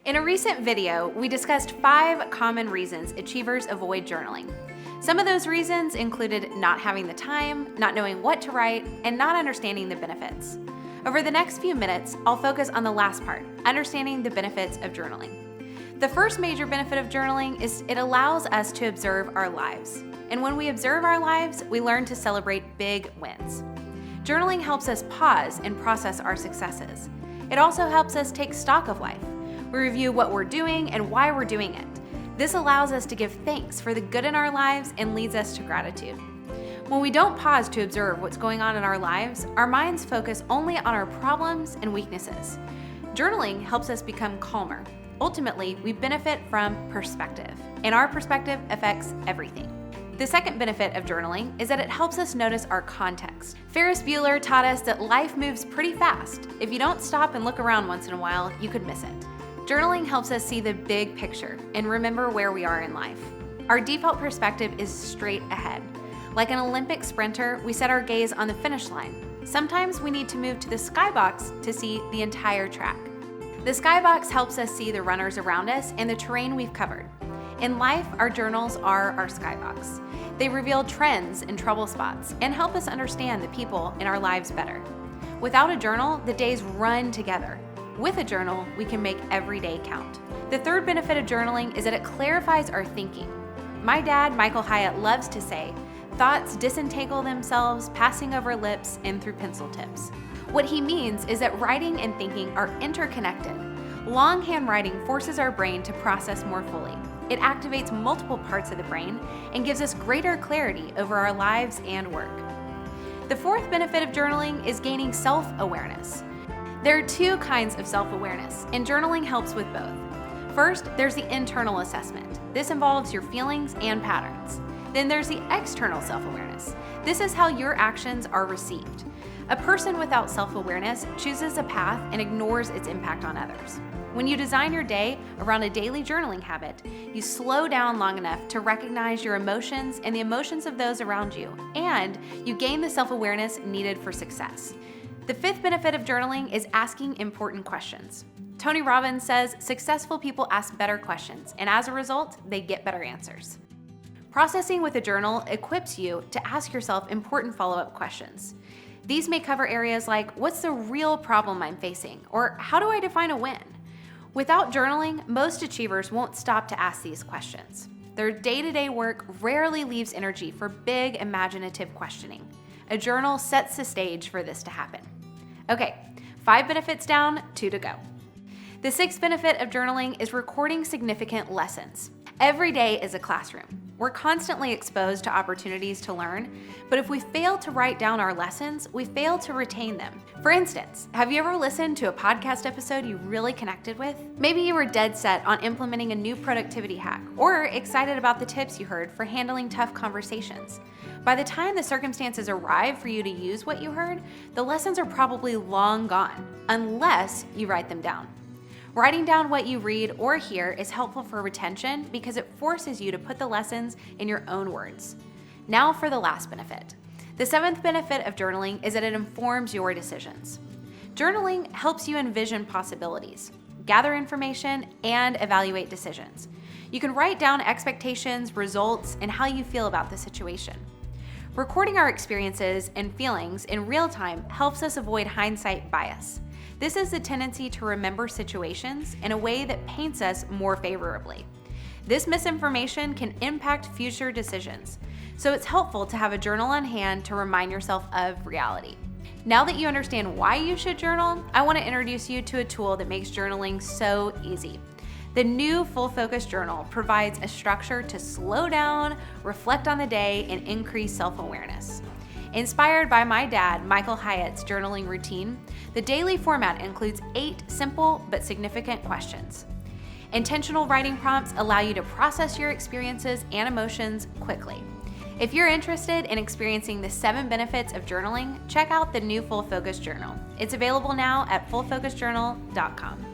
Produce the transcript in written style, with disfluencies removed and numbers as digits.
In a recent video, we discussed 5 common reasons achievers avoid journaling. Some of those reasons included not having the time, not knowing what to write, and not understanding the benefits. Over the next few minutes, I'll focus on the last part, understanding the benefits of journaling. The first major benefit of journaling is it allows us to observe our lives. And when we observe our lives, we learn to celebrate big wins. Journaling helps us pause and process our successes. It also helps us take stock of life. We review what we're doing and why we're doing it. This allows us to give thanks for the good in our lives and leads us to gratitude. When we don't pause to observe what's going on in our lives, our minds focus only on our problems and weaknesses. Journaling helps us become calmer. Ultimately, we benefit from perspective, and our perspective affects everything. The second benefit of journaling is that it helps us notice our context. Ferris Bueller taught us that life moves pretty fast. If you don't stop and look around once in a while, you could miss it. Journaling helps us see the big picture and remember where we are in life. Our default perspective is straight ahead. Like an Olympic sprinter, we set our gaze on the finish line. Sometimes we need to move to the skybox to see the entire track. The skybox helps us see the runners around us and the terrain we've covered. In life, our journals are our skybox. They reveal trends and trouble spots and help us understand the people in our lives better. Without a journal, the days run together. With a journal, we can make every day count. The third benefit of journaling is that it clarifies our thinking. My dad, Michael Hyatt, loves to say, "Thoughts disentangle themselves, passing over lips and through pencil tips." What he means is that writing and thinking are interconnected. Longhand writing forces our brain to process more fully. It activates multiple parts of the brain and gives us greater clarity over our lives and work. The fourth benefit of journaling is gaining self-awareness. There are 2 kinds of self-awareness, and journaling helps with both. First, there's the internal assessment. This involves your feelings and patterns. Then there's the external self-awareness. This is how your actions are received. A person without self-awareness chooses a path and ignores its impact on others. When you design your day around a daily journaling habit, you slow down long enough to recognize your emotions and the emotions of those around you, and you gain the self-awareness needed for success. The 5th benefit of journaling is asking important questions. Tony Robbins says successful people ask better questions, and as a result, they get better answers. Processing with a journal equips you to ask yourself important follow-up questions. These may cover areas like, what's the real problem I'm facing? Or how do I define a win? Without journaling, most achievers won't stop to ask these questions. Their day-to-day work rarely leaves energy for big, imaginative questioning. A journal sets the stage for this to happen. Okay, 5 benefits down, 2 to go. The 6th benefit of journaling is recording significant lessons. Every day is a classroom. We're constantly exposed to opportunities to learn, but if we fail to write down our lessons, we fail to retain them. For instance, have you ever listened to a podcast episode you really connected with? Maybe you were dead set on implementing a new productivity hack, or excited about the tips you heard for handling tough conversations. By the time the circumstances arrive for you to use what you heard, the lessons are probably long gone, unless you write them down. Writing down what you read or hear is helpful for retention because it forces you to put the lessons in your own words. Now for the last benefit. The 7th benefit of journaling is that it informs your decisions. Journaling helps you envision possibilities, gather information, and evaluate decisions. You can write down expectations, results, and how you feel about the situation. Recording our experiences and feelings in real time helps us avoid hindsight bias. This is the tendency to remember situations in a way that paints us more favorably. This misinformation can impact future decisions, so it's helpful to have a journal on hand to remind yourself of reality. Now that you understand why you should journal, I want to introduce you to a tool that makes journaling so easy. The new Full Focus Journal provides a structure to slow down, reflect on the day, and increase self-awareness. Inspired by my dad, Michael Hyatt's journaling routine, the daily format includes 8 simple but significant questions. Intentional writing prompts allow you to process your experiences and emotions quickly. If you're interested in experiencing the 7 benefits of journaling, check out the new Full Focus Journal. It's available now at fullfocusjournal.com.